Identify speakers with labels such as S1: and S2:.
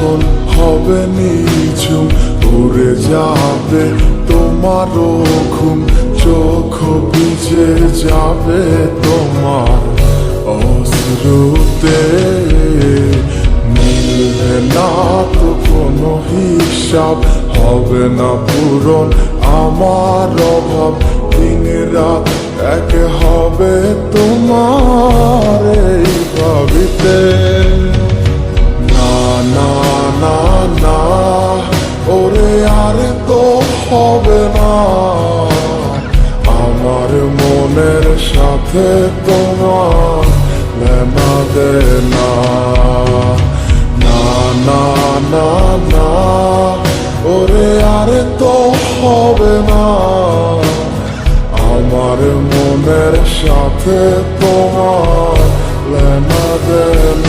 S1: যখন হবে নিঝুম, উড়ে যাবে তোমারও ঘুম, চোখ ভিজে যাবে তোমার অশ্রুতে। মিলবে না তো কোনো হিসাব, হবে না পূরণ আমার অভাব। দিন রাত এক হবে তোমার এই ভাবিতে। না না না না, ওরে আর তো হবে না আমার মনের সাথে তোমার লেনা দেনা। না না না না, ওরে আর তো হবে না আমার মনের সাথে তোমার লেনা দেনা।